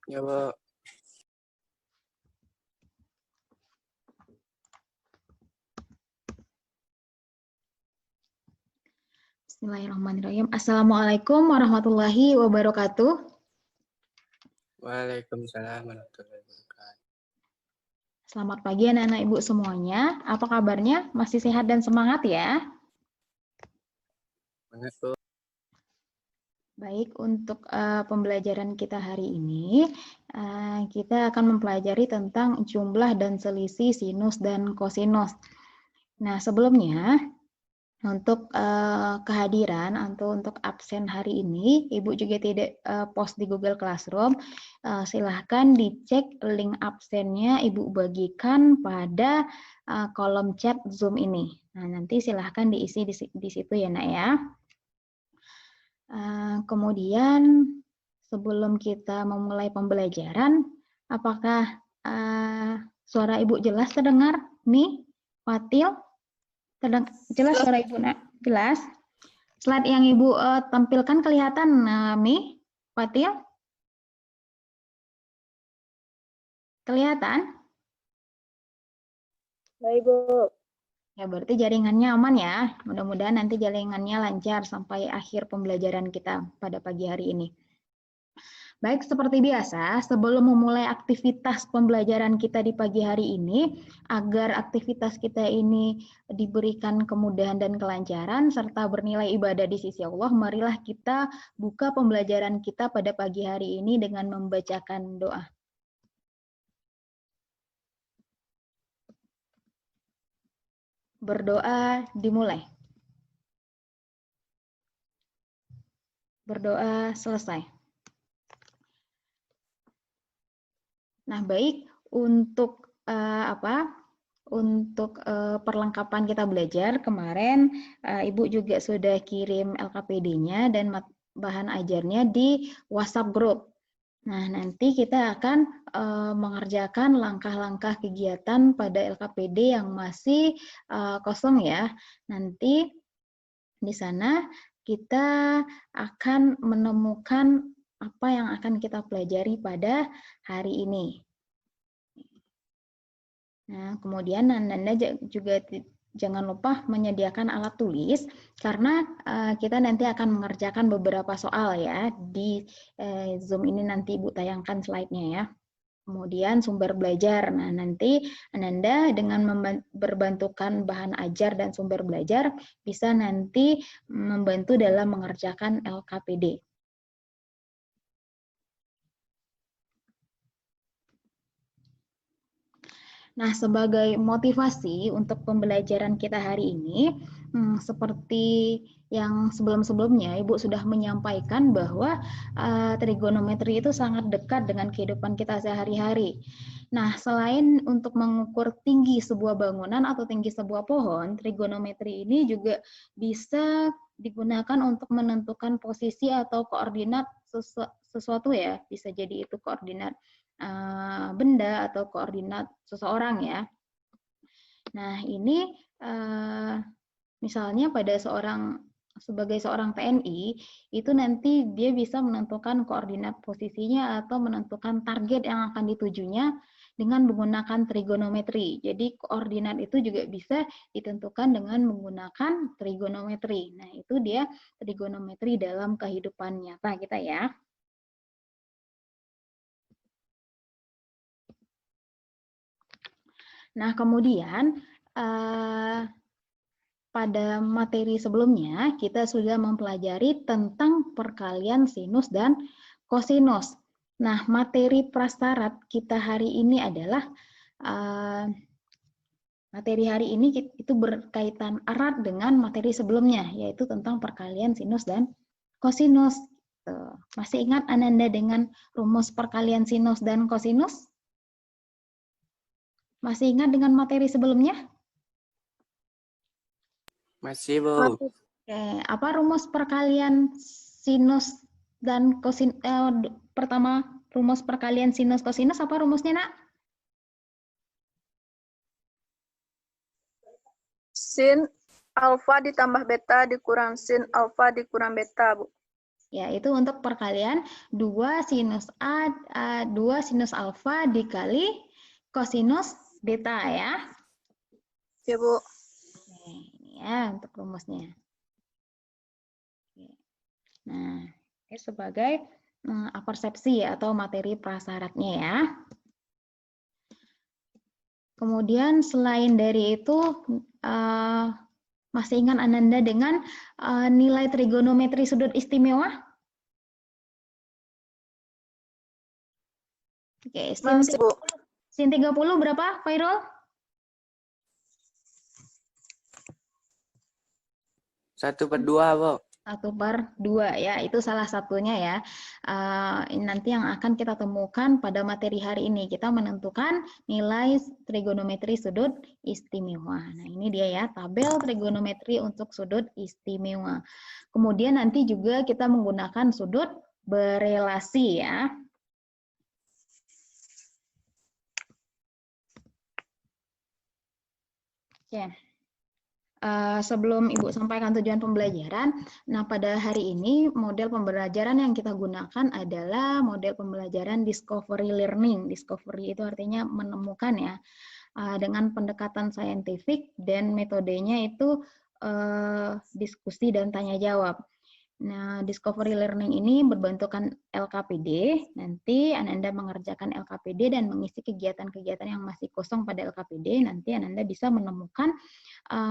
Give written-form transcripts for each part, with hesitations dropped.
Ya, Bu. Bismillahirrahmanirrahim. Assalamualaikum warahmatullahi wabarakatuh. Waalaikumsalam warahmatullahi wabarakatuh. Selamat pagi anak-anak ibu semuanya. Apa kabarnya? Masih sehat dan semangat ya? Semangat, Bu. Baik, untuk pembelajaran kita hari ini, kita akan mempelajari tentang jumlah dan selisih sinus dan kosinus. Nah, sebelumnya, untuk kehadiran atau untuk absen hari ini, Ibu juga tidak post di Google Classroom. Silahkan dicek link absennya Ibu bagikan pada kolom chat Zoom ini. Nah, nanti silahkan diisi di situ ya, Nak ya. Kemudian sebelum kita memulai pembelajaran, apakah suara Ibu jelas terdengar? Nih, Fatil? Jelas suara Ibu, Nak? Jelas? Slide yang Ibu tampilkan kelihatan, Mi? Fatil? Kelihatan? Baik, Bu. Ya, berarti jaringannya aman ya. Mudah-mudahan nanti jaringannya lancar sampai akhir pembelajaran kita pada pagi hari ini. Baik, seperti biasa, sebelum memulai aktivitas pembelajaran kita di pagi hari ini, agar aktivitas kita ini diberikan kemudahan dan kelancaran, serta bernilai ibadah di sisi Allah, marilah kita buka pembelajaran kita pada pagi hari ini dengan membacakan doa. Berdoa dimulai. Berdoa selesai. Nah, baik, untuk Untuk perlengkapan kita belajar kemarin, Ibu juga sudah kirim LKPD-nya dan bahan ajarnya di WhatsApp group. Nah, nanti kita akan mengerjakan langkah-langkah kegiatan pada LKPD yang masih kosong ya. Nanti di sana kita akan menemukan apa yang akan kita pelajari pada hari ini. Nah, kemudian Anda juga jangan lupa menyediakan alat tulis, karena kita nanti akan mengerjakan beberapa soal ya, di Zoom ini nanti Ibu tayangkan slide-nya ya. Kemudian sumber belajar, nah nanti Anda dengan berbantukan bahan ajar dan sumber belajar, bisa nanti membantu dalam mengerjakan LKPD. Nah, sebagai motivasi untuk pembelajaran kita hari ini, seperti yang sebelum-sebelumnya, Ibu sudah menyampaikan bahwa trigonometri itu sangat dekat dengan kehidupan kita sehari-hari. Nah, selain untuk mengukur tinggi sebuah bangunan atau tinggi sebuah pohon, trigonometri ini juga bisa digunakan untuk menentukan posisi atau koordinat sesuatu ya, bisa jadi itu koordinat benda atau koordinat seseorang ya. Nah, ini misalnya pada sebagai seorang TNI, itu nanti dia bisa menentukan koordinat posisinya atau menentukan target yang akan ditujunya dengan menggunakan trigonometri. Jadi koordinat itu juga bisa ditentukan dengan menggunakan trigonometri. Nah, itu dia trigonometri dalam kehidupan nyata kita ya. Nah, kemudian pada materi sebelumnya kita sudah mempelajari tentang perkalian sinus dan kosinus. Nah, materi prasyarat kita hari ini adalah materi hari ini itu berkaitan erat dengan materi sebelumnya, yaitu tentang perkalian sinus dan kosinus. Masih ingat Ananda dengan rumus perkalian sinus dan kosinus? Masih ingat dengan materi sebelumnya? Masih, Bu. Oke, apa rumus perkalian sinus dan kosinus? Pertama, rumus perkalian sinus kosinus apa rumusnya, Nak? Sin alfa ditambah beta dikurang sin alfa dikurang beta, Bu. Yaitu untuk perkalian 2 sinus A, 2 sinus alfa dikali kosinus beta ya. Ya, Bu. Oke, ini ya untuk rumusnya. Nah, ini sebagai apersepsi atau materi prasyaratnya ya. Kemudian selain dari itu, masih ingat Ananda dengan nilai trigonometri sudut istimewa? Oke, Masih, Bu. sin 30 berapa, Fairul? 1/2, Bu. 1/2 ya, itu salah satunya ya. Nanti yang akan kita temukan pada materi hari ini, kita menentukan nilai trigonometri sudut istimewa. Nah ini dia ya, tabel trigonometri untuk sudut istimewa. Kemudian nanti juga kita menggunakan sudut berelasi ya. Oke. Sebelum Ibu sampaikan tujuan pembelajaran, nah pada hari ini model pembelajaran yang kita gunakan adalah model pembelajaran discovery learning. Discovery itu artinya menemukan ya, dengan pendekatan saintifik dan metodenya itu diskusi dan tanya jawab. Nah, discovery learning ini berbentukan LKPD. Nanti Ananda mengerjakan LKPD dan mengisi kegiatan-kegiatan yang masih kosong pada LKPD. Nanti Ananda bisa menemukan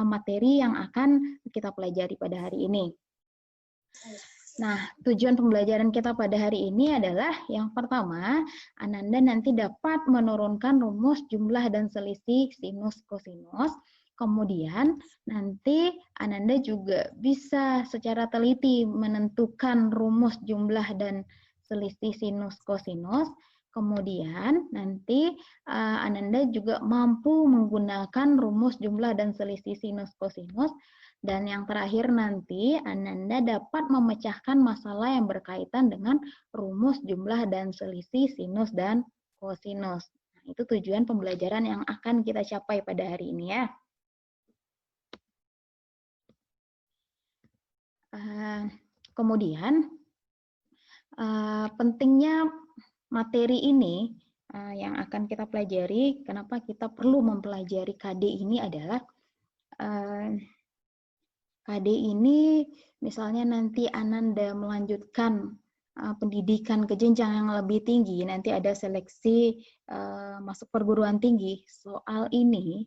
materi yang akan kita pelajari pada hari ini. Nah, tujuan pembelajaran kita pada hari ini adalah yang pertama, Ananda nanti dapat menurunkan rumus jumlah dan selisih sinus kosinus. Kemudian nanti Ananda juga bisa secara teliti menentukan rumus jumlah dan selisih sinus kosinus. Kemudian nanti Ananda juga mampu menggunakan rumus jumlah dan selisih sinus kosinus. Dan yang terakhir nanti Ananda dapat memecahkan masalah yang berkaitan dengan rumus jumlah dan selisih sinus dan kosinus. Nah, itu tujuan pembelajaran yang akan kita capai pada hari ini ya. Kemudian pentingnya materi ini yang akan kita pelajari, kenapa kita perlu mempelajari KD ini adalah KD ini misalnya nanti Ananda melanjutkan pendidikan ke jenjang yang lebih tinggi, nanti ada seleksi masuk perguruan tinggi, soal ini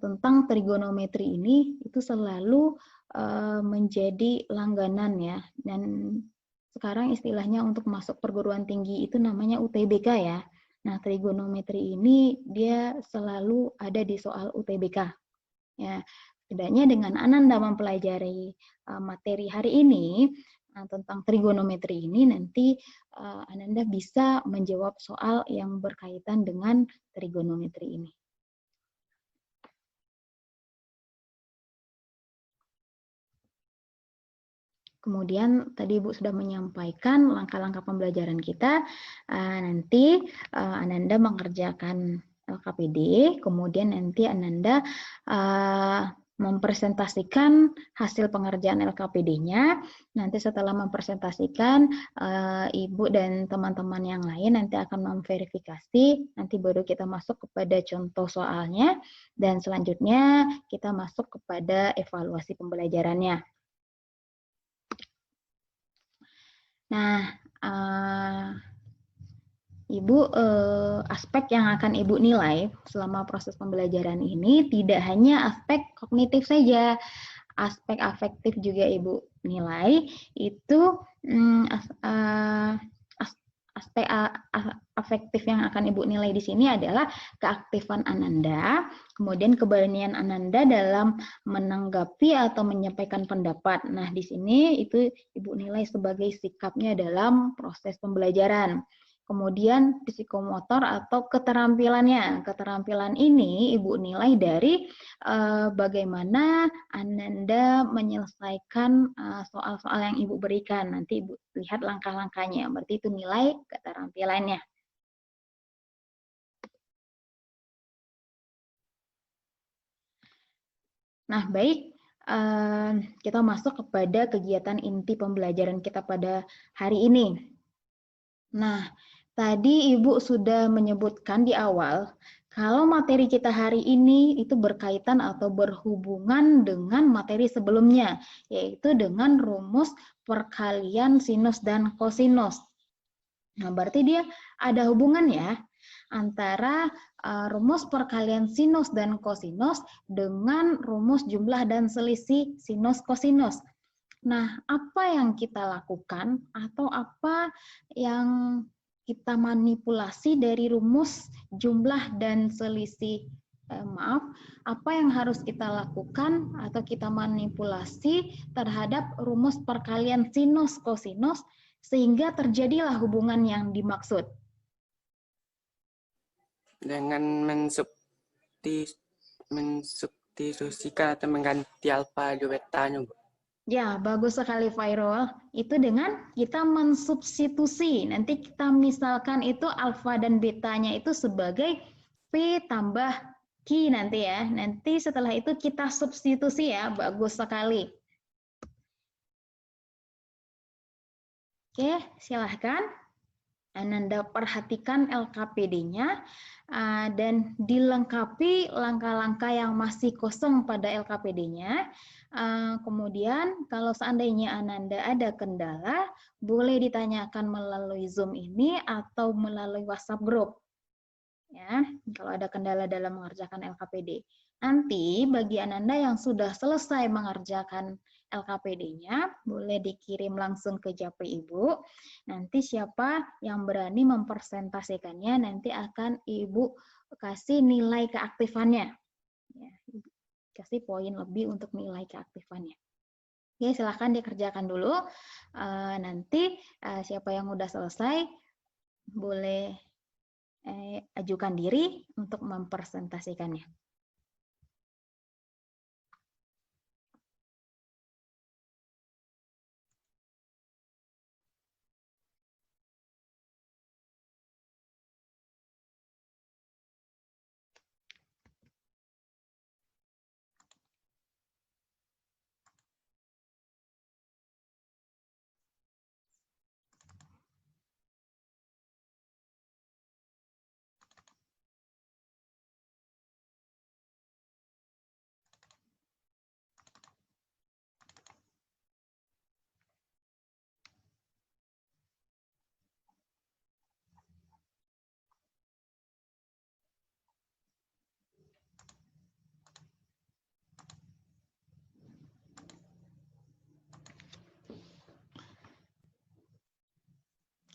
tentang trigonometri ini itu selalu menjadi langganan ya, dan sekarang istilahnya untuk masuk perguruan tinggi itu namanya UTBK ya. Nah, trigonometri ini dia selalu ada di soal UTBK ya. Setidaknya dengan Ananda mempelajari materi hari ini tentang trigonometri ini, nanti Ananda bisa menjawab soal yang berkaitan dengan trigonometri ini. Kemudian tadi Ibu sudah menyampaikan langkah-langkah pembelajaran kita. Nanti Ananda mengerjakan LKPD, kemudian nanti Ananda mempresentasikan hasil pengerjaan LKPD-nya. Nanti setelah mempresentasikan, Ibu dan teman-teman yang lain nanti akan memverifikasi, nanti baru kita masuk kepada contoh soalnya, dan selanjutnya kita masuk kepada evaluasi pembelajarannya. Nah, Ibu, aspek yang akan Ibu nilai selama proses pembelajaran ini tidak hanya aspek kognitif saja, aspek afektif juga Ibu nilai. Itu aspek afektif yang akan Ibu nilai di sini adalah keaktifan Ananda, kemudian keberanian Ananda dalam menanggapi atau menyampaikan pendapat. Nah, di sini itu Ibu nilai sebagai sikapnya dalam proses pembelajaran. Kemudian psikomotor atau keterampilannya. Keterampilan ini Ibu nilai dari bagaimana Ananda menyelesaikan soal-soal yang Ibu berikan. Nanti Ibu lihat langkah-langkahnya, berarti itu nilai keterampilannya. Nah, baik. kita masuk kepada kegiatan inti pembelajaran kita pada hari ini. Nah, tadi Ibu sudah menyebutkan di awal, kalau materi kita hari ini itu berkaitan atau berhubungan dengan materi sebelumnya, yaitu dengan rumus perkalian sinus dan kosinus. Nah, berarti dia ada hubungan ya antara rumus perkalian sinus dan kosinus dengan rumus jumlah dan selisih sinus kosinus. Nah, apa yang kita lakukan atau apa yang kita manipulasi dari rumus jumlah dan selisih, apa yang harus kita lakukan atau kita manipulasi terhadap rumus perkalian sinus kosinus sehingga terjadilah hubungan yang dimaksud. Dengan mensubstitusikan atau mengganti alfa dan betanya, Bu. Ya, bagus sekali Fairul. Itu dengan kita mensubstitusi. Nanti kita misalkan itu alfa dan betanya itu sebagai P tambah Q nanti ya. Nanti setelah itu kita substitusi ya. Bagus sekali. Oke, silahkan. Ananda perhatikan LKPD-nya dan dilengkapi langkah-langkah yang masih kosong pada LKPD-nya. Kemudian kalau seandainya Ananda ada kendala, boleh ditanyakan melalui Zoom ini atau melalui WhatsApp group. Ya, kalau ada kendala dalam mengerjakan LKPD. Nanti bagi Ananda yang sudah selesai mengerjakan LKPD-nya, boleh dikirim langsung ke Japri Ibu. Nanti siapa yang berani mempresentasikannya, nanti akan Ibu kasih nilai keaktifannya. Ya, kasih poin lebih untuk nilai keaktifannya. Oke, silahkan dikerjakan dulu. Nanti siapa yang udah selesai, boleh ajukan diri untuk mempresentasikannya.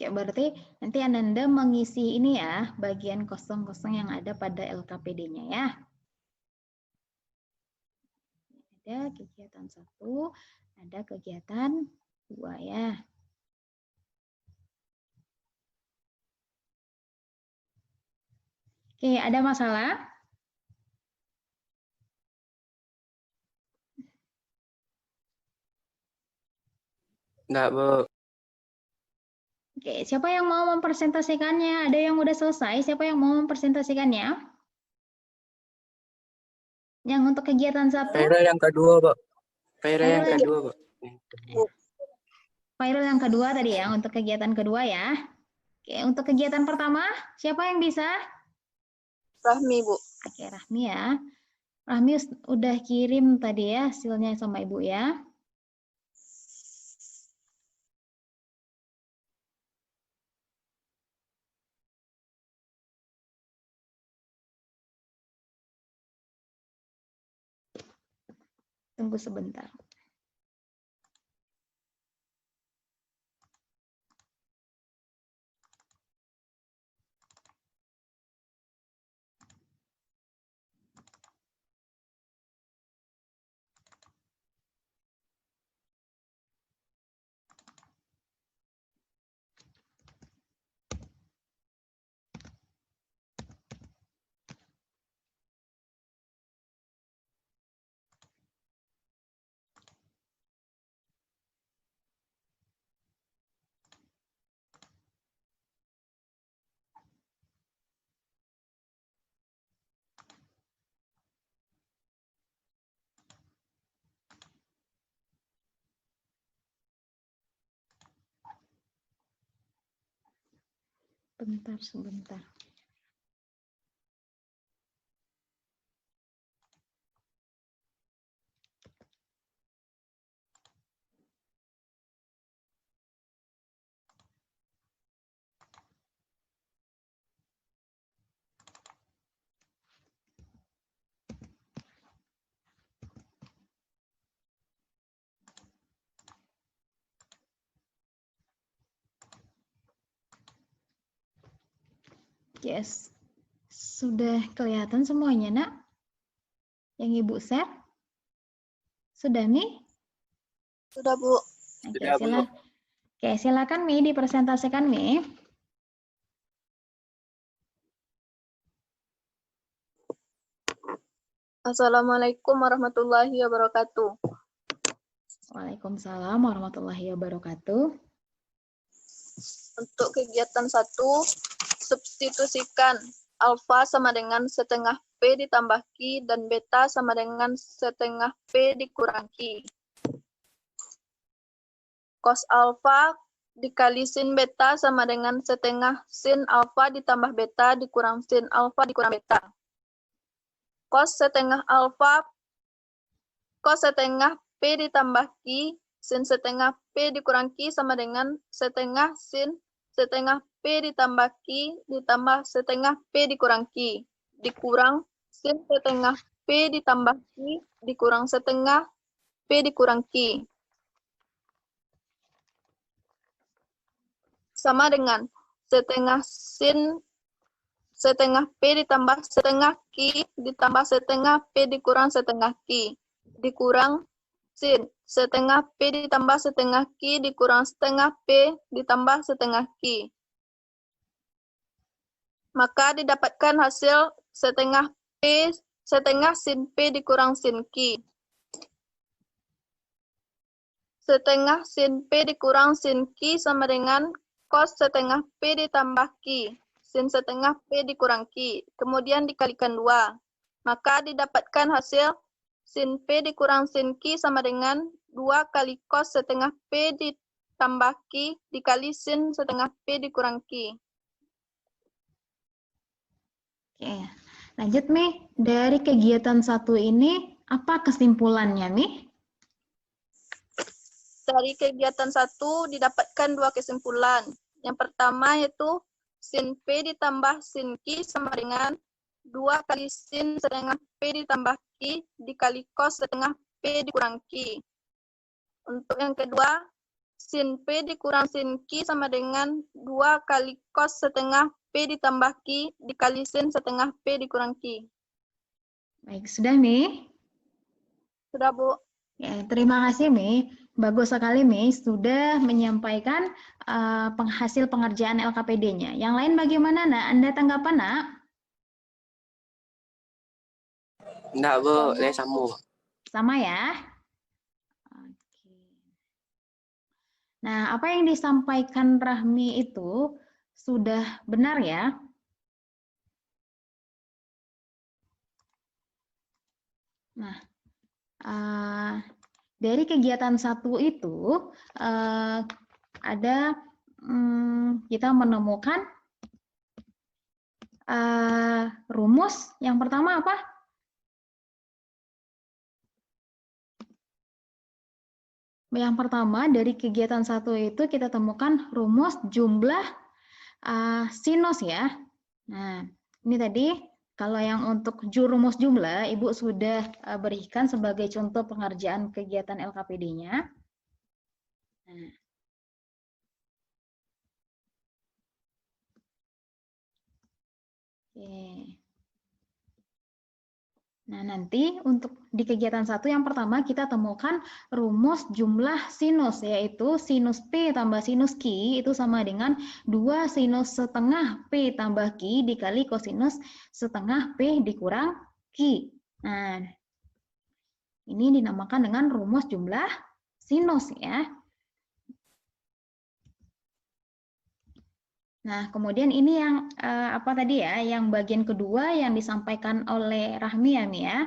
Ya, berarti nanti Ananda mengisi ini ya, bagian kosong-kosong yang ada pada LKPD-nya ya. Ada kegiatan 1, ada kegiatan 2 ya. Oke, ada masalah? Enggak, Bu. Oke, siapa yang mau mempresentasikannya? Ada yang udah selesai? Siapa yang mau mempresentasikannya? Yang untuk kegiatan 1? Fairul yang kedua, Bu. Fairul yang Fairul kedua, Bu. Fairul yang kedua tadi ya, untuk kegiatan kedua ya. Oke, untuk kegiatan pertama, siapa yang bisa? Rahmi, Bu. Oke, Rahmi ya. Rahmi udah kirim tadi ya hasilnya sama Ibu ya. Tunggu sebentar. Sebentar. Yes, sudah kelihatan semuanya, Nak? Yang Ibu share? Sudah, Mi? Sudah, Bu. Oke, Sudah, Bu. silakan, Mi, dipresentasikan, Mi. Assalamualaikum warahmatullahi wabarakatuh. Waalaikumsalam warahmatullahi wabarakatuh. Untuk kegiatan 1, substitusikan alfa sama dengan setengah P ditambah Q dan beta sama dengan setengah P dikurang Q. Cos alfa dikali sin beta sama dengan setengah sin alfa ditambah beta dikurang sin alfa dikurang beta. Cos setengah P ditambah Q sin setengah P dikurang Q sama dengan setengah sin setengah P ditambah Q ditambah setengah P dikurang Q dikurang sin setengah P ditambah Q dikurang setengah P dikurang Q sama dengan setengah sin setengah P ditambah setengah Q ditambah setengah P dikurang setengah Q dikurang sin setengah P ditambah setengah Q dikurang setengah P ditambah setengah Q. Maka didapatkan hasil setengah sin P dikurang sin Q. Setengah sin P dikurang sin Q sama dengan cos setengah P ditambah Q. Sin setengah P dikurang Q. Kemudian dikalikan 2. Maka didapatkan hasil sin P dikurang sin Q sama dengan 2 kali cos setengah P ditambah Q dikali sin setengah P dikurang Q. Oke, lanjut, Mi. Dari kegiatan 1 ini, apa kesimpulannya, Mi? Dari kegiatan 1 didapatkan 2 kesimpulan. Yang pertama yaitu sin P ditambah sin Q sama dengan 2 kali sin setengah P ditambah Q dikali cos setengah P dikurang Q. Untuk yang kedua, sin P dikurang sin Q sama dengan 2 kali cos setengah P ditambah Q dikali sin setengah P dikurang Q. Baik, sudah, Mi? Sudah, Bu. Ya, terima kasih, Mi. Bagus sekali, Mi, sudah menyampaikan hasil pengerjaan LKPD-nya. Yang lain bagaimana, Nak? Anda tanggapan, Nak? Enggak, Bu. Saya sama. Sama ya? Oke. Nah, apa yang disampaikan Rahmi itu sudah benar ya? Nah, dari kegiatan 1 itu ada kita menemukan rumus. Yang pertama apa? Yang pertama dari kegiatan 1 itu kita temukan rumus jumlah sinus ya. Nah, ini tadi kalau yang untuk rumus jumlah, Ibu sudah berikan sebagai contoh pengerjaan kegiatan LKPD-nya. Nah. Oke. Nah, nanti untuk di kegiatan 1 yang pertama kita temukan rumus jumlah sinus, yaitu sinus P tambah sinus Q itu sama dengan 2 sinus setengah P tambah Q dikali kosinus setengah P dikurang Q. Nah, ini dinamakan dengan rumus jumlah sinus ya. Nah, kemudian ini yang apa tadi ya, yang bagian kedua yang disampaikan oleh Rahmi ya, Mi ya.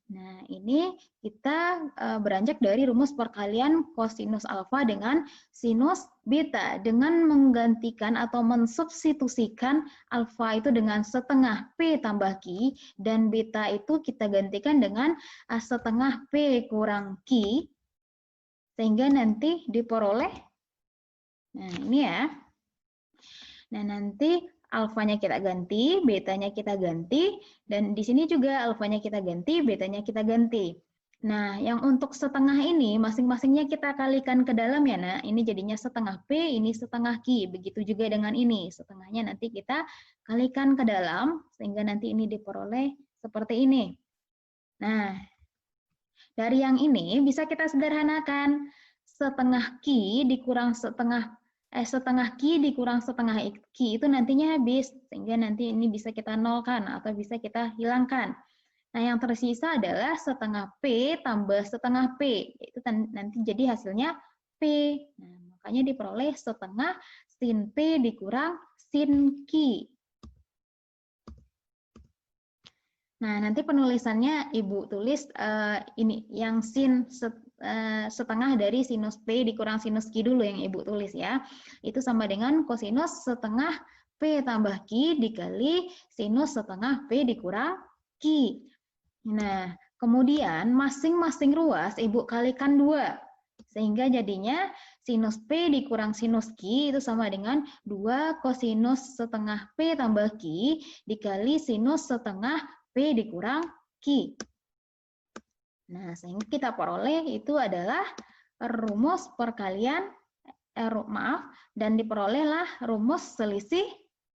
Nah, ini kita beranjak dari rumus perkalian kosinus alfa dengan sinus beta dengan menggantikan atau mensubstitusikan alfa itu dengan setengah P tambah Q dan beta itu kita gantikan dengan setengah P kurang Q sehingga nanti diperoleh, nah ini ya. Nah, nanti alfanya kita ganti, betanya kita ganti, dan di sini juga alfanya kita ganti, betanya kita ganti. Nah, yang untuk setengah ini masing-masingnya kita kalikan ke dalam ya, Nak. Ini jadinya setengah P, ini setengah Q. Begitu juga dengan ini. Setengahnya nanti kita kalikan ke dalam, sehingga nanti ini diperoleh seperti ini. Nah, dari yang ini bisa kita sederhanakan. Setengah Q dikurang setengah Q dikurang setengah Q itu nantinya habis, sehingga nanti ini bisa kita nolkan atau bisa kita hilangkan. Nah, yang tersisa adalah setengah P tambah setengah P, itu nanti jadi hasilnya P. Nah, makanya diperoleh setengah sin P dikurang sin Q. Nah, nanti penulisannya Ibu tulis ini yang sin setengah dari sinus P dikurang sinus Q dulu yang Ibu tulis ya. Itu sama dengan kosinus setengah P tambah Q dikali sinus setengah P dikurang Q. Nah, kemudian masing-masing ruas Ibu kalikan 2. Sehingga jadinya sinus P dikurang sinus Q itu sama dengan 2 kosinus setengah P tambah Q dikali sinus setengah P dikurang Q. Nah, sehingga kita peroleh itu adalah rumus perkalian, dan diperolehlah rumus selisih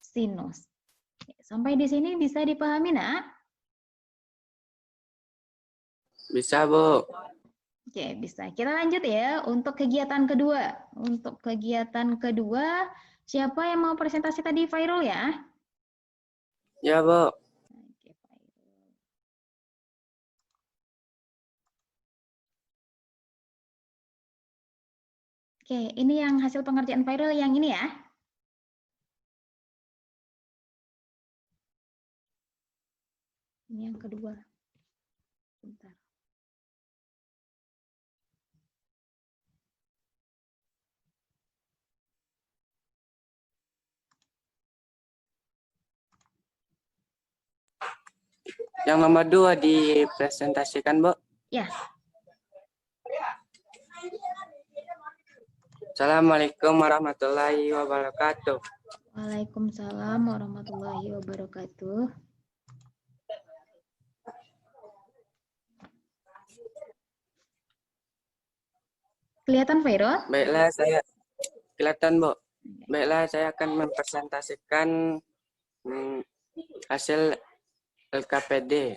sinus. Sampai di sini bisa dipahami, Nak? Bisa, Bu. Oke, bisa. Kita lanjut ya untuk kegiatan kedua. Untuk kegiatan kedua, siapa yang mau presentasi tadi? Fairul ya? Ya, Bu. Oke, Fairul. Oke, ini yang hasil pengerjaan Fairul yang ini ya. Ini yang kedua. Bentar. Yang nomor 2 dipresentasikan, Bu. Ya. Assalamualaikum warahmatullahi wabarakatuh. Waalaikumsalam warahmatullahi wabarakatuh. Kelihatan, Fairul? Baiklah, saya kelihatan, Bu. Baiklah, saya akan mempresentasikan hasil LKPD.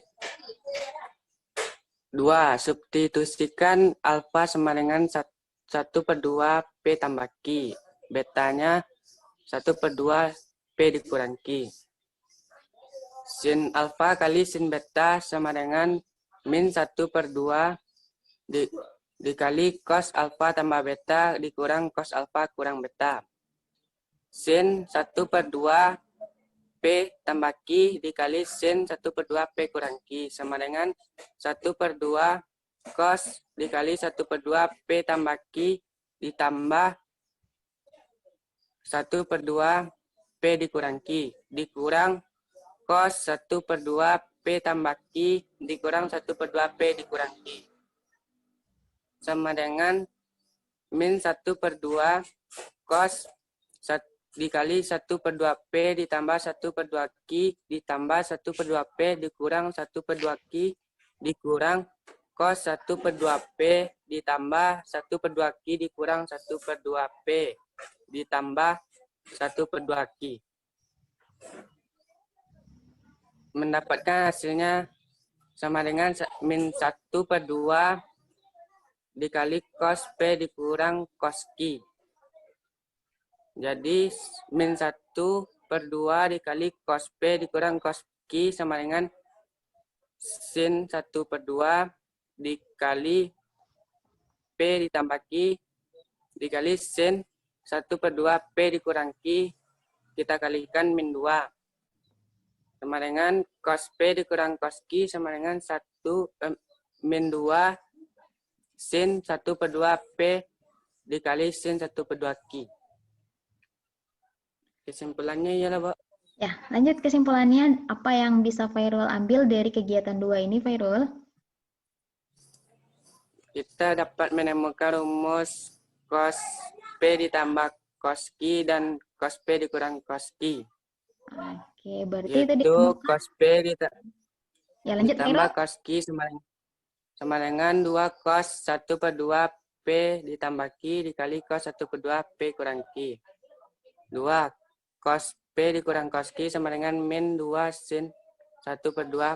2. Substitusikan alfa sama dengan 1/2 P tambah Q. Betanya 1/2 P dikurang Q. Sin alfa kali sin beta sama dengan min 1/2 dikali cos alfa tambah beta dikurang cos alfa kurang beta. Sin 1/2 P tambah Q dikali sin 1/2 P kurang Q sama dengan 1/2 cos dikali 1/2 P tambah Q ditambah 1/2 P dikurang Q dikurang cos 1/2 P tambah Q dikurang 1/2 P dikurang Q sama dengan min 1/2 cos dikali 1/2 P ditambah 1/2 Q ditambah 1/2 P dikurang 1/2 Q dikurang cos 1/2 P ditambah 1/2 Q dikurang 1/2 P ditambah 1/2 Q. Mendapatkan hasilnya sama dengan min 1/2 dikali cos P dikurang cos Q. Jadi min 1/2 dikali cos P dikurang cos Q sama dengan sin 1/2 dikali P ditambah Q dikali sin 1/2 P dikurang Q kita kalikan min 2 sama dengan cos P dikurang cos Q sama dengan min 2 sin 1/2 P dikali sin 1/2 Q. Kesimpulannya ialah, Bu. Ya, lanjut kesimpulannya, apa yang bisa Fairul ambil dari kegiatan 2 ini, Fairul? Kita dapat menemukan rumus cos P ditambah cos Q dan cos P dikurang cos Q. Oke, berarti tadi Yaitu cos P ya, lanjut ditambah Fairul. cos Q sama dengan 2 cos 1/2 P ditambah Q dikali cos 1/2 P kurang Q. 2 cos P dikurang cos Q sama dengan min 2 sin 1/2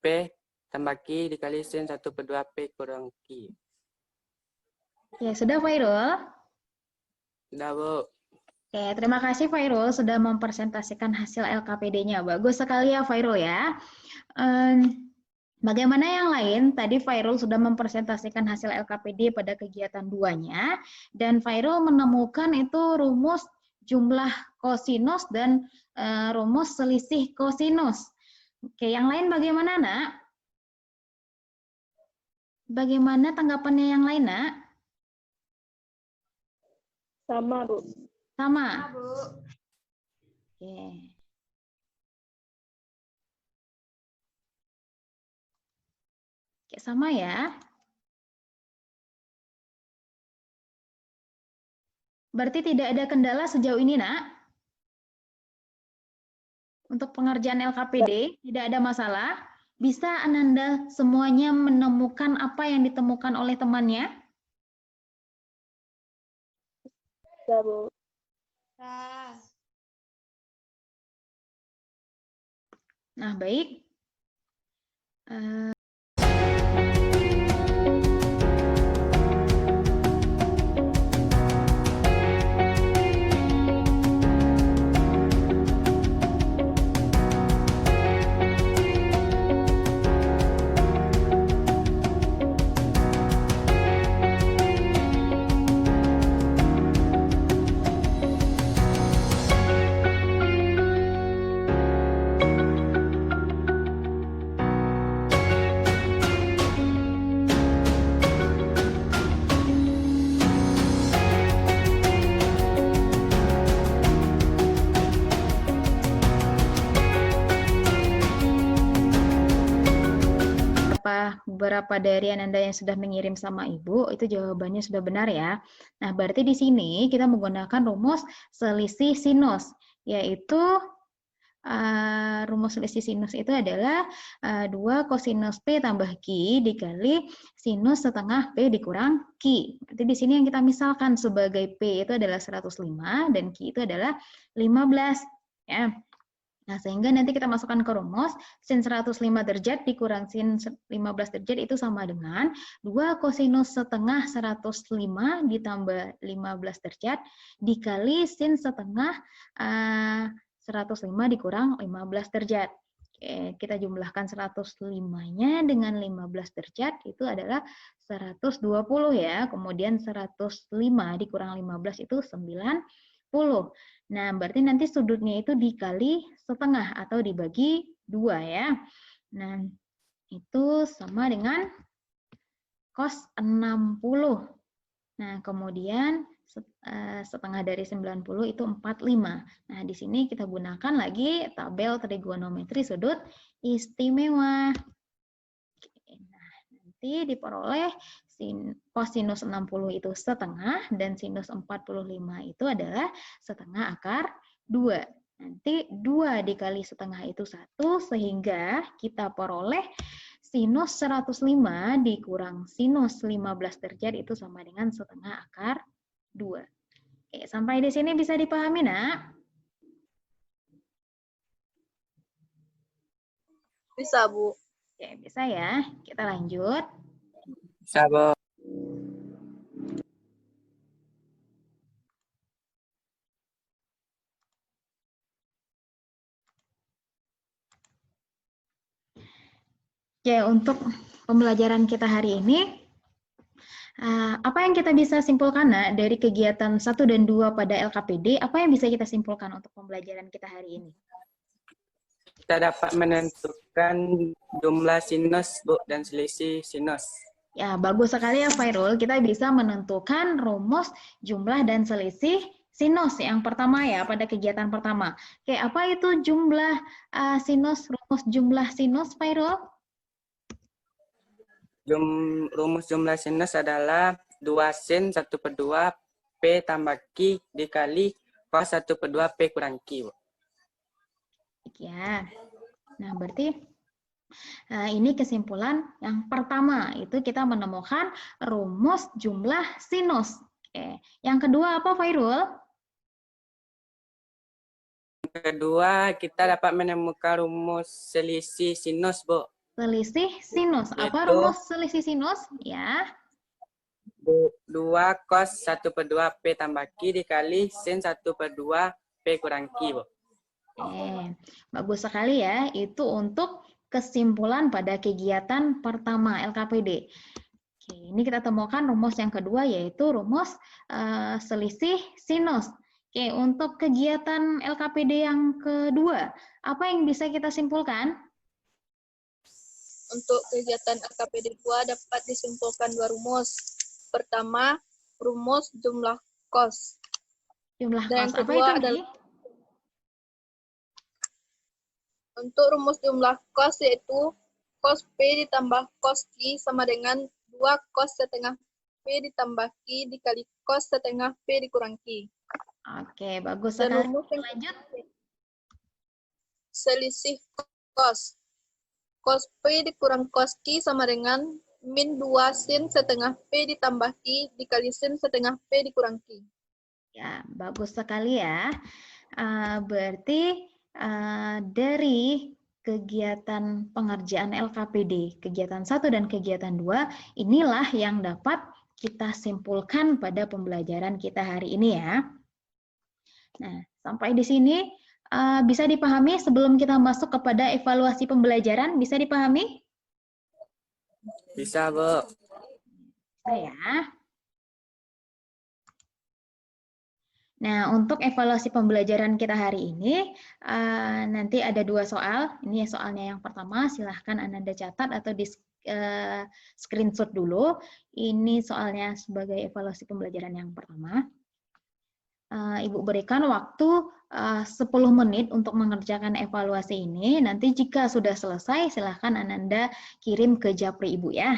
P tambah Q dikali sin 1/2 P kurang Q. Ya, sudah Fairul? Sudah, Bu. Oke, terima kasih Fairul sudah mempresentasikan hasil LKPD-nya. Bagus sekali ya Fairul ya. Bagaimana yang lain? Tadi Fairul sudah mempresentasikan hasil LKPD pada kegiatan 2-nya, dan Fairul menemukan itu rumus jumlah kosinus dan rumus selisih kosinus. Oke, yang lain bagaimana, Nak? Bagaimana tanggapannya yang lain, Nak? Sama, Bu. Sama? Oke. Oke, sama ya. Berarti tidak ada kendala sejauh ini, Nak? Untuk pengerjaan LKPD, tidak ada masalah. Bisa Ananda semuanya menemukan apa yang ditemukan oleh temannya? Ya, Bu. Nah, baik. Beberapa dari Ananda yang sudah mengirim sama Ibu, itu jawabannya sudah benar ya. Nah, berarti di sini kita menggunakan rumus selisih sinus, yaitu rumus selisih sinus itu adalah 2 kosinus P tambah Q dikali sinus setengah P dikurang Q. Berarti di sini yang kita misalkan sebagai P itu adalah 105 dan Q itu adalah 15. Ya. Nah, sehingga nanti kita masukkan ke rumus, sin 105 derajat dikurang sin 15 derajat itu sama dengan 2 kosinus setengah 105 ditambah 15 derajat dikali sin setengah 105 dikurang 15 derajat. Oke, kita jumlahkan 105-nya dengan 15 derajat, itu adalah 120 ya. Kemudian 105 dikurang 15 itu 90. Nah, berarti nanti sudutnya itu dikali setengah atau dibagi 2 ya. Nah, itu sama dengan cos 60. Nah, kemudian setengah dari 90 itu 45. Nah, di sini kita gunakan lagi tabel trigonometri sudut istimewa. Nah, nanti diperoleh kosinus 60 itu setengah dan sinus 45 itu adalah setengah akar 2. Nanti 2 dikali setengah itu 1, sehingga kita peroleh sinus 105 dikurang sinus 15 derajat itu sama dengan setengah akar 2. Oke, sampai di sini bisa dipahami, Nak? Bisa, Bu. Oke, bisa ya. Kita lanjut. Bisa, Bu. Oke, untuk pembelajaran kita hari ini, apa yang kita bisa simpulkan dari kegiatan 1 dan 2 pada LKPD? Apa yang bisa kita simpulkan untuk pembelajaran kita hari ini? kita dapat menentukan jumlah sinus, Bu, dan selisih sinus. Ya, bagus sekali ya Fairul. Kita bisa menentukan rumus jumlah dan selisih sinus yang pertama ya pada kegiatan pertama. Oke, apa itu jumlah sinus, rumus jumlah sinus Fairul? Rumus jumlah sinus adalah 2 sin 1/2 P tambah Q dikali cos 1/2 P kurang Q. Ya, nah berarti ini kesimpulan yang pertama, itu kita menemukan rumus jumlah sinus. Oke. Yang kedua apa, Fairul? Yang kedua, kita dapat menemukan rumus selisih sinus, Bu. Selisih sinus. Apa Yaitu rumus selisih sinus? Ya. 2 cos 1/2 P tambah Q dikali sin 1/2 P kurang Q, Bu. Bagus sekali ya. Itu untuk kesimpulan pada kegiatan pertama LKPD. Oke, ini kita temukan rumus yang kedua yaitu rumus selisih sinus. Oke, untuk kegiatan LKPD yang kedua, apa yang bisa kita simpulkan? Untuk kegiatan LKPD 2 dapat disimpulkan 2 rumus. Pertama, rumus jumlah kos. Jumlah Dan kos. yang Apa kedua itu, adalah Mi? untuk rumus jumlah kos yaitu cos P ditambah cos Q sama dengan 2 cos setengah P ditambah Q dikali cos setengah P dikurang Q. Oke, bagus Dan sekali. rumus yang Lanjut. selisih kos. Cos P dikurang cos Q sama dengan min 2 sin setengah P ditambah Q dikali sin setengah P dikurang Q. Ya, bagus sekali ya. Berarti dari kegiatan pengerjaan LKPD, kegiatan 1 dan kegiatan 2, inilah yang dapat kita simpulkan pada pembelajaran kita hari ini ya. Nah, sampai di sini bisa dipahami sebelum kita masuk kepada evaluasi pembelajaran, bisa dipahami? Bisa, Bu. Bisa ya. Nah, untuk evaluasi pembelajaran kita hari ini, nanti ada 2 soal. Ini soalnya yang pertama, silahkan Ananda catat atau di screenshot dulu. Ini soalnya sebagai evaluasi pembelajaran yang pertama. Ibu berikan waktu 10 menit untuk mengerjakan evaluasi ini. Nanti jika sudah selesai, silahkan Ananda kirim ke Japri Ibu ya.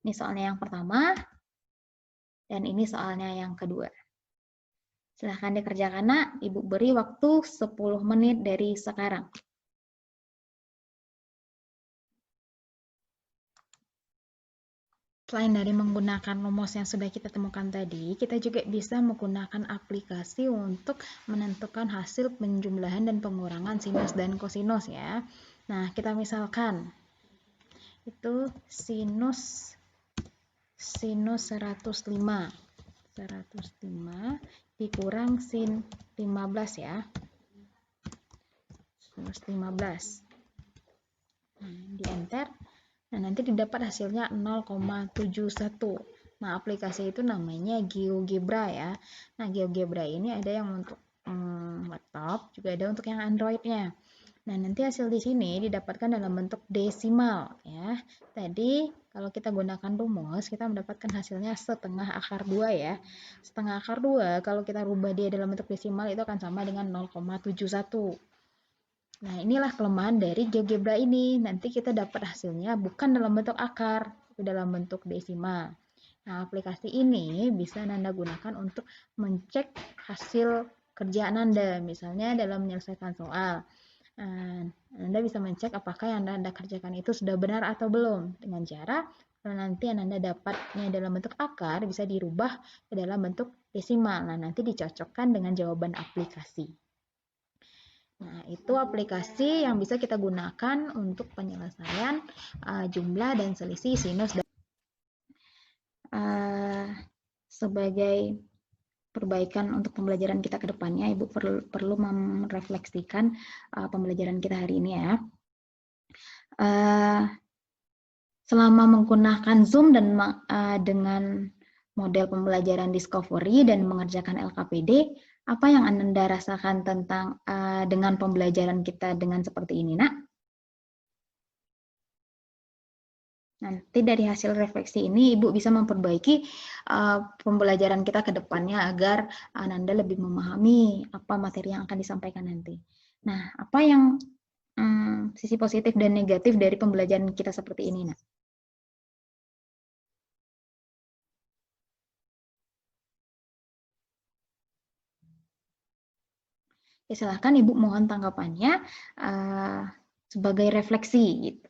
Ini soalnya yang pertama, dan ini soalnya yang kedua. Silahkan dikerjakan, Nak. Ibu beri waktu 10 menit dari sekarang. Selain dari menggunakan rumus yang sudah kita temukan tadi, kita juga bisa menggunakan aplikasi untuk menentukan hasil penjumlahan dan pengurangan sinus dan kosinus ya. Nah, kita misalkan itu sinus 105 dikurang sin 15 ya. Sinus 15. Nah, di enter. Nah, nanti didapat hasilnya 0,71. Nah, aplikasi itu namanya GeoGebra ya. Nah, GeoGebra ini ada yang untuk laptop, juga ada untuk yang Android-nya. Nah, nanti hasil di sini didapatkan dalam bentuk desimal ya. Tadi kalau kita gunakan rumus, kita mendapatkan hasilnya setengah akar 2 ya. Setengah akar 2 kalau kita rubah dia dalam bentuk desimal itu akan sama dengan 0,71. Nah, inilah kelemahan dari GeoGebra ini. Nanti kita dapat hasilnya bukan dalam bentuk akar, tapi dalam bentuk desimal. Nah, aplikasi ini bisa Anda gunakan untuk mencek hasil kerjaan Anda. Misalnya dalam menyelesaikan soal. Anda bisa mencek apakah yang Anda kerjakan itu sudah benar atau belum. Dengan cara, kalau nanti yang Anda dapatnya dalam bentuk akar, bisa dirubah ke dalam bentuk desimal. Nah, nanti dicocokkan dengan jawaban aplikasi. Nah, itu aplikasi yang bisa kita gunakan untuk penyelesaian jumlah dan selisih sinus. Sebagai perbaikan untuk pembelajaran kita ke depannya, Ibu perlu merefleksikan pembelajaran kita hari ini ya. Selama menggunakan Zoom dan dengan model pembelajaran Discovery dan mengerjakan LKPD, Apa yang Ananda rasakan tentang dengan pembelajaran kita dengan seperti ini, Nak? Nanti dari hasil refleksi ini Ibu bisa memperbaiki pembelajaran kita ke depannya agar Ananda lebih memahami apa materi yang akan disampaikan nanti. Nah, apa yang sisi positif dan negatif dari pembelajaran kita seperti ini, Nak? Ya, silahkan Ibu mohon tanggapannya sebagai refleksi gitu.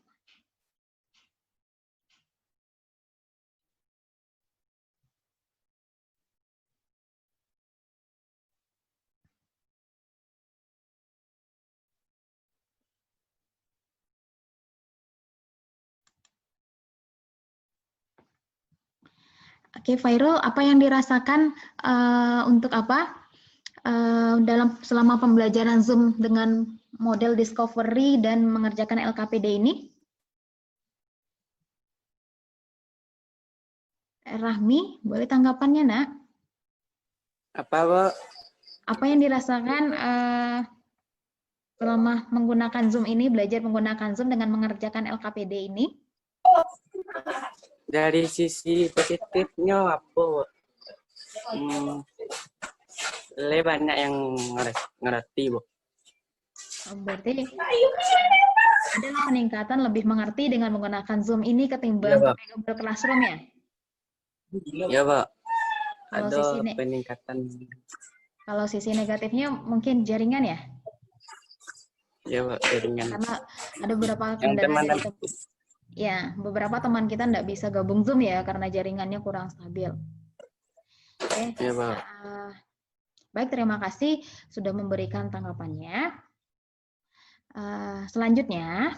Oke, Fairul, apa yang dirasakan untuk apa dalam selama pembelajaran Zoom dengan model discovery dan mengerjakan LKPD ini? Rahmi, boleh tanggapannya, Nak? Apa, Bu? Apa yang dirasakan selama menggunakan Zoom ini, belajar menggunakan Zoom dengan mengerjakan LKPD ini? Dari sisi positifnya apa, Bu? Lebih banyak yang ngerti, Bu. Berarti adalah peningkatan lebih mengerti dengan menggunakan Zoom ini ketimbang Iya, Pak. pakai Google Classroom ya? Ya, Pak. Kalau Ada sisi peningkatan. Kalau sisi negatifnya mungkin jaringan ya? Ya, Pak, jaringan. Karena ada beberapa Yang kendala teman dari ya, beberapa teman kita tidak bisa gabung Zoom ya karena jaringannya kurang stabil. Oke. Ya, Pak. Baik, terima kasih sudah memberikan tanggapannya. Selanjutnya,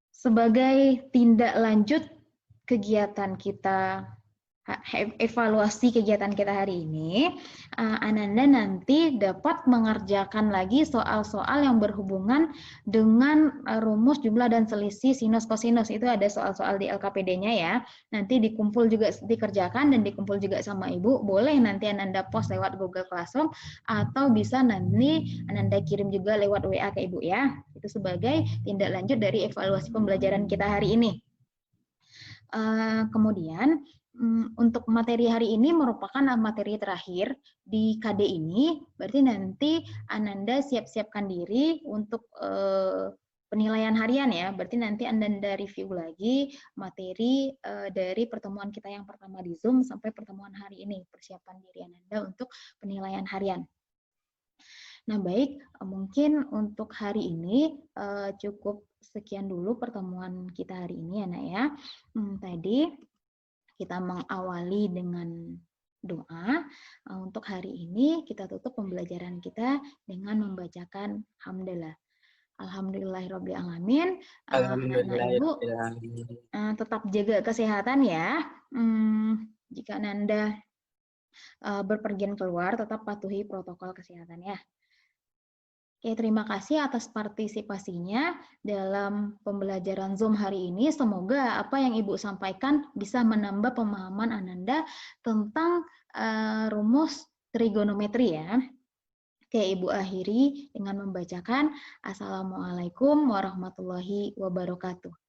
sebagai tindak lanjut kegiatan kita, evaluasi kegiatan kita hari ini, Ananda nanti dapat mengerjakan lagi soal-soal yang berhubungan dengan rumus, jumlah, dan selisih sinus kosinus. Itu ada soal-soal di LKPD-nya ya. Nanti dikumpul juga dikerjakan dan dikumpul juga sama Ibu. Boleh nanti Ananda post lewat Google Classroom atau bisa nanti Ananda kirim juga lewat WA ke Ibu ya. Itu sebagai tindak lanjut dari evaluasi pembelajaran kita hari ini. Kemudian untuk materi hari ini merupakan materi terakhir di KD ini, berarti nanti Ananda siap-siapkan diri untuk penilaian harian ya, berarti nanti Ananda review lagi materi dari pertemuan kita yang pertama di Zoom sampai pertemuan hari ini, persiapan diri Ananda untuk penilaian harian. Nah baik, mungkin untuk hari ini cukup sekian dulu pertemuan kita hari ini ya Nak ya. Tadi kita mengawali dengan doa. Untuk hari ini kita tutup pembelajaran kita dengan membacakan hamdalah. Alhamdulillahirrabbilalamin. Ibu tetap jaga kesehatan ya. Jika Anda berpergian keluar, tetap patuhi protokol kesehatan ya. Oke, terima kasih atas partisipasinya dalam pembelajaran Zoom hari ini. Semoga apa yang Ibu sampaikan bisa menambah pemahaman Ananda tentang rumus trigonometri ya. Oke, Ibu akhiri dengan membacakan Assalamualaikum warahmatullahi wabarakatuh.